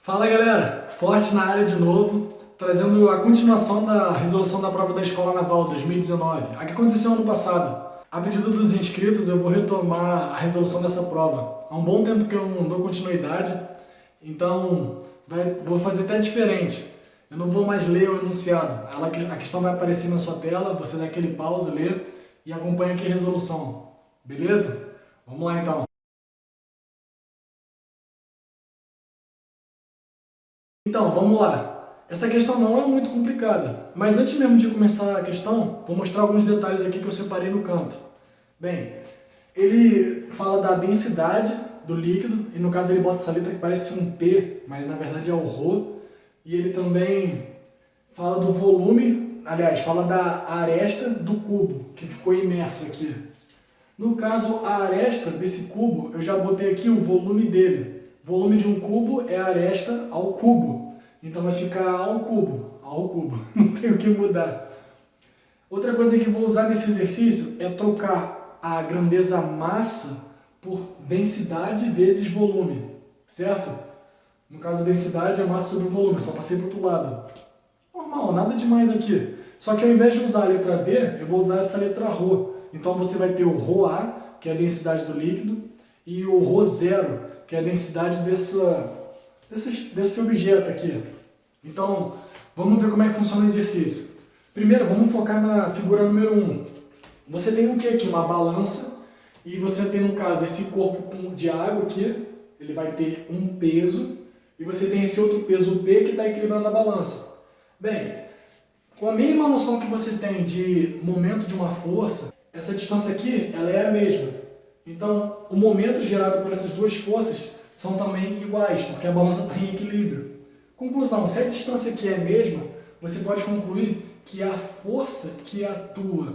Fala galera, Forte na área de novo, trazendo a continuação da resolução da prova da Escola Naval 2019, a que aconteceu ano passado. A pedido dos inscritos, eu vou retomar a resolução dessa prova. Há um bom tempo que eu não dou continuidade, então vou fazer até diferente. Eu não vou mais ler o enunciado, a questão vai aparecer na sua tela, você dá aquele pause, lê e acompanha aqui a resolução, beleza? Vamos lá então. Então, vamos lá. Essa questão não é muito complicada, mas antes mesmo de começar a questão, vou mostrar alguns detalhes aqui que eu separei no canto. Bem, ele fala da densidade do líquido, e no caso ele bota essa letra que parece um P, mas na verdade é o Rho, e ele também fala do volume, aliás, fala da aresta do cubo, que ficou imerso aqui. No caso, a aresta desse cubo, eu já botei aqui o volume dele. Volume de um cubo é a aresta ao cubo. Então vai ficar ao cubo. Não tem o que mudar. Outra coisa que eu vou usar nesse exercício é trocar a grandeza massa por densidade vezes volume, certo? No caso, a densidade é massa sobre o volume, só passei para o outro lado. Normal, nada demais aqui. Só que ao invés de usar a letra D, eu vou usar essa letra Rho. Então você vai ter o ρA, que é a densidade do líquido, e o ρ0, que é a densidade desse objeto aqui. Então, vamos ver como é que funciona o exercício. Primeiro, vamos focar na figura número 1. Você tem o que aqui? Uma balança, e você tem, no caso, esse corpo de água aqui, ele vai ter um peso, e você tem esse outro peso P que está equilibrando a balança. Bem, com a mínima noção que você tem de momento de uma força, essa distância aqui ela é a mesma. Então, o momento gerado por essas duas forças são também iguais, porque a balança está em equilíbrio. Conclusão, se a distância aqui é a mesma, você pode concluir que a força que atua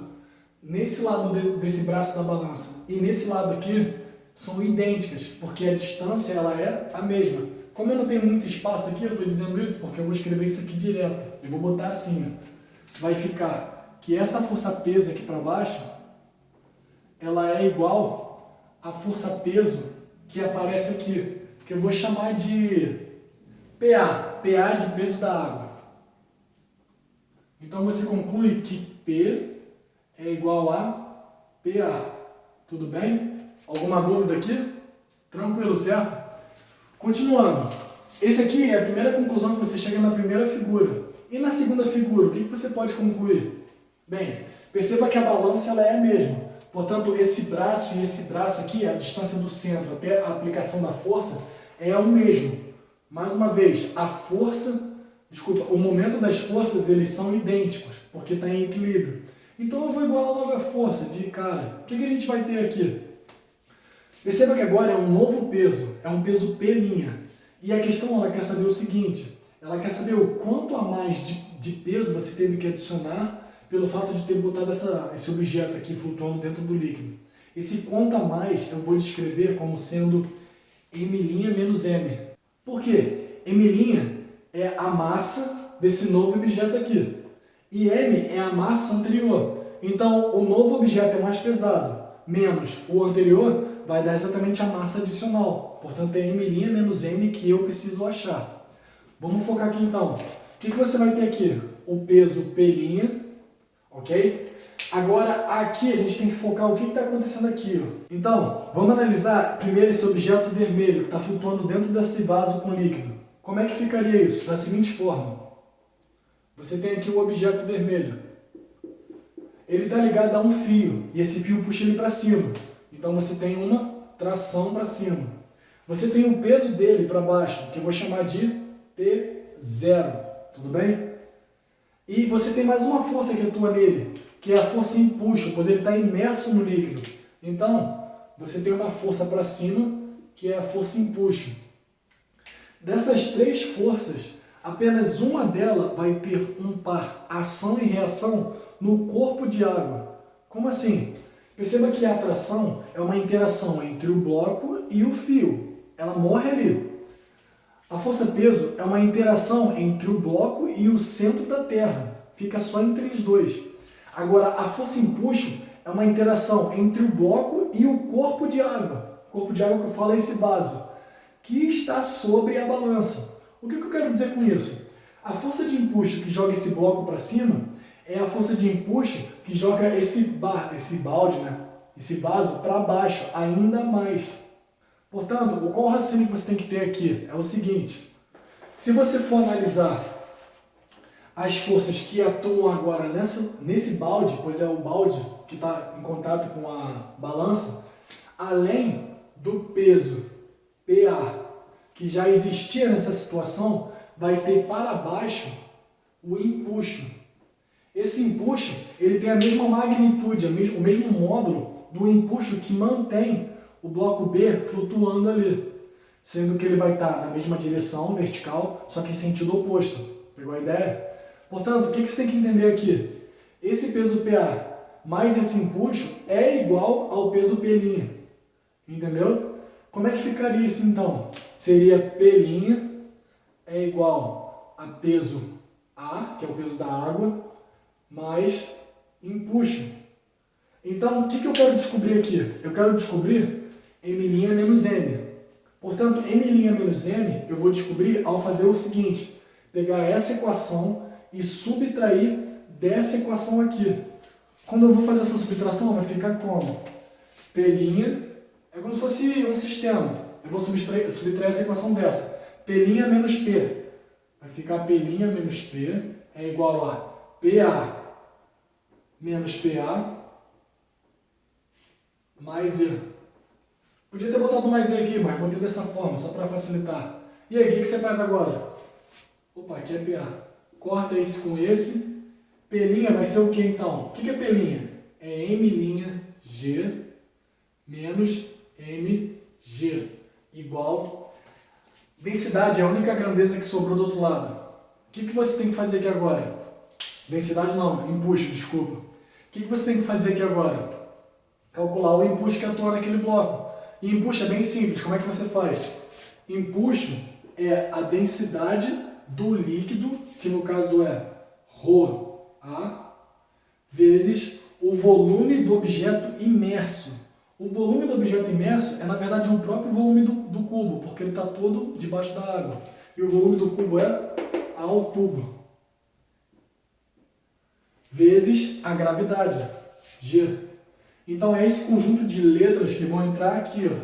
nesse lado desse braço da balança e nesse lado aqui são idênticas, porque a distância ela é a mesma. Como eu não tenho muito espaço aqui, eu estou dizendo isso porque eu vou escrever isso aqui direto. Eu vou botar assim, ó. Vai ficar que essa força-peso aqui para baixo, ela é igual à força-peso que aparece aqui, que eu vou chamar de PA, PA de peso da água. Então você conclui que P é igual a PA. Tudo bem? Alguma dúvida aqui? Tranquilo, certo? Continuando. Esse aqui é a primeira conclusão que você chega na primeira figura. E na segunda figura, o que você pode concluir? Bem, perceba que a balança ela é a mesma. Portanto, esse braço e esse braço aqui, a distância do centro até a aplicação da força, é o mesmo. Mais uma vez, o momento das forças, eles são idênticos, porque está em equilíbrio. Então eu vou igualar logo a força de cara. O que a gente vai ter aqui? Perceba que agora é um novo peso, é um peso P'. E a questão ela quer saber o seguinte, ela quer saber o quanto a mais de peso você teve que adicionar pelo fato de ter botado esse objeto aqui flutuando dentro do líquido. Esse quanto a mais eu vou descrever como sendo M' menos M. Por quê? M' é a massa desse novo objeto aqui. E M é a massa anterior. Então, o novo objeto é mais pesado, menos o anterior vai dar exatamente a massa adicional. Portanto, é M' menos M que eu preciso achar. Vamos focar aqui então. O que você vai ter aqui? O peso P', ok? Agora, aqui a gente tem que focar o que está acontecendo aqui. Ó. Então, vamos analisar primeiro esse objeto vermelho que está flutuando dentro desse vaso com líquido. Como é que ficaria isso? Da seguinte forma. Você tem aqui o objeto vermelho. Ele está ligado a um fio, e esse fio puxa ele para cima. Então você tem uma tração para cima. Você tem o peso dele para baixo, que eu vou chamar de T0. Tudo bem? E você tem mais uma força que atua nele, que é a força empuxo, pois ele está imerso no líquido. Então, você tem uma força para cima, que é a força empuxo. Dessas três forças, apenas uma delas vai ter um par ação e reação no corpo de água. Como assim? Perceba que a atração é uma interação entre o bloco e o fio. Ela morre ali. A força-peso é uma interação entre o bloco e o centro da Terra. Fica só entre eles dois. Agora, a força-empuxo é uma interação entre o bloco e o corpo de água. O corpo de água que eu falo é esse vaso, que está sobre a balança. O que eu quero dizer com isso? A força de empuxo que joga esse bloco para cima é a força de empuxo que joga esse balde, né? Esse vaso para baixo, ainda mais. Portanto, qual raciocínio que você tem que ter aqui? É o seguinte, se você for analisar as forças que atuam agora nesse balde, pois é o balde que está em contato com a balança, além do peso PA que já existia nessa situação, vai ter para baixo o empuxo. Esse empuxo ele tem a mesma magnitude, o mesmo módulo do empuxo que mantém o bloco B flutuando ali, sendo que ele vai estar na mesma direção vertical, só que em sentido oposto. Pegou a ideia? Portanto, o que você tem que entender aqui? Esse peso PA mais esse empuxo é igual ao peso P'. Entendeu? Como é que ficaria isso então? Seria P' é igual a peso A, que é o peso da água, mais empuxo. Então, o que eu quero descobrir aqui? Eu quero descobrir M' menos M. Portanto, M' menos M eu vou descobrir ao fazer o seguinte, pegar essa equação e subtrair dessa equação aqui. Quando eu vou fazer essa subtração, vai ficar como? P' é como se fosse um sistema. Eu vou subtrair essa equação dessa. P' menos P. Vai ficar P' menos P é igual a PA menos PA mais E. Podia ter botado mais E aqui, mas botei dessa forma, só para facilitar. E aí, o que você faz agora? Opa, aqui é PA. Corta esse com esse. P' vai ser o que então? O que é P'? É M'G menos Mg igual. Densidade é a única grandeza que sobrou do outro lado. O que você tem que fazer aqui agora? Densidade não, empuxo, desculpa. O que você tem que fazer aqui agora? Calcular o empuxo que atua naquele bloco. E empuxo é bem simples, como é que você faz? Empuxo é a densidade do líquido, que no caso é ρA, vezes o volume do objeto imerso. O volume do objeto imerso é, na verdade, o próprio volume do cubo, porque ele está todo debaixo da água. E o volume do cubo é A ao cubo, vezes a gravidade, G. Então, é esse conjunto de letras que vão entrar aqui, ó,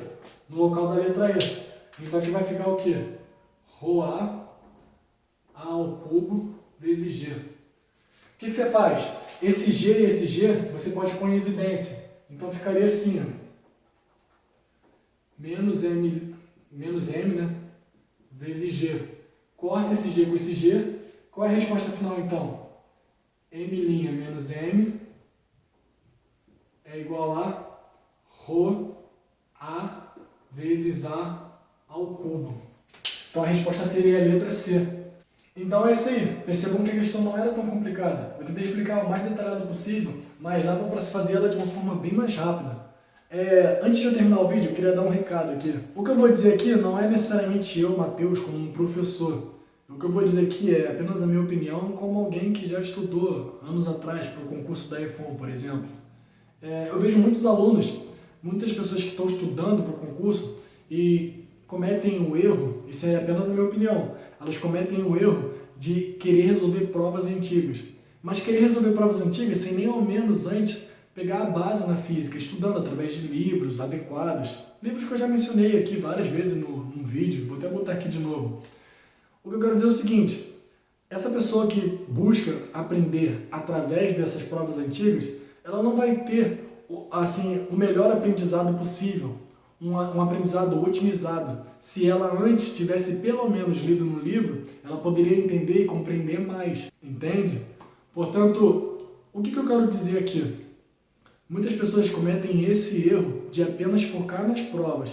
no local da letra E. Então, aqui vai ficar o quê? ρA, A ao cubo, vezes G. O que você faz? Esse G e esse G, você pode pôr em evidência. Então, ficaria assim, ó. Menos M, né? Vezes G. Corta esse G com esse G. Qual é a resposta final, então? M' menos M é igual a ρA vezes A ao cubo. Então, a resposta seria a letra C. Então, é isso aí. Percebam que a questão não era tão complicada. Eu tentei explicar o mais detalhado possível, mas dava para se fazer ela de uma forma bem mais rápida. Antes de eu terminar o vídeo, eu queria dar um recado aqui. O que eu vou dizer aqui não é necessariamente eu, Matheus, como um professor. O que eu vou dizer aqui é apenas a minha opinião como alguém que já estudou anos atrás para o concurso da EFON, por exemplo. Eu vejo muitos alunos, muitas pessoas que estão estudando para o concurso e cometem o erro, isso é apenas a minha opinião, elas cometem o erro de querer resolver provas antigas. Mas querer resolver provas antigas sem nem ao menos antes pegar a base na física, estudando através de livros adequados. Livros que eu já mencionei aqui várias vezes no vídeo, vou até botar aqui de novo. O que eu quero dizer é o seguinte, essa pessoa que busca aprender através dessas provas antigas, ela não vai ter assim, o melhor aprendizado possível, um aprendizado otimizado. Se ela antes tivesse pelo menos lido no livro, ela poderia entender e compreender mais, entende? Portanto, o que eu quero dizer aqui? Muitas pessoas cometem esse erro de apenas focar nas provas,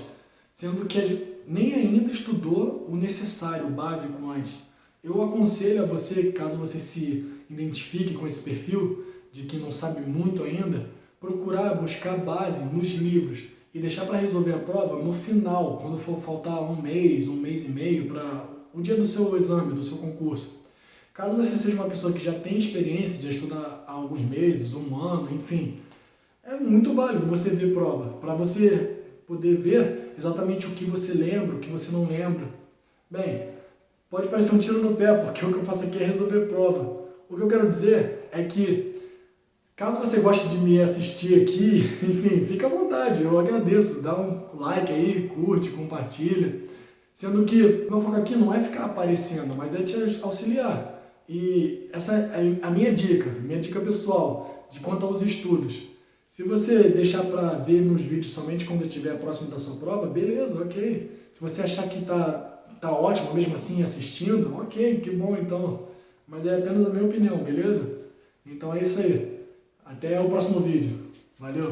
sendo que nem ainda estudou o necessário, o básico antes. Eu aconselho a você, caso você se identifique com esse perfil, de que não sabe muito ainda, procurar buscar base nos livros e deixar para resolver a prova no final, quando for faltar um mês e meio para o dia do seu exame, do seu concurso. Caso você seja uma pessoa que já tem experiência de estudar há alguns meses, um ano, enfim, é muito válido você ver prova, para você poder ver exatamente o que você lembra, o que você não lembra. Bem, pode parecer um tiro no pé, porque o que eu faço aqui é resolver prova. O que eu quero dizer é que, caso você goste de me assistir aqui, enfim, fica à vontade, eu agradeço. Dá um like aí, curte, compartilha. Sendo que o meu foco aqui não é ficar aparecendo, mas é te auxiliar. E essa é a minha dica pessoal, de quanto aos estudos. Se você deixar para ver meus vídeos somente quando eu estiver próximo da sua prova, beleza, ok. Se você achar que tá ótimo mesmo assim assistindo, ok, que bom então. Mas é apenas a minha opinião, beleza? Então é isso aí. Até o próximo vídeo. Valeu!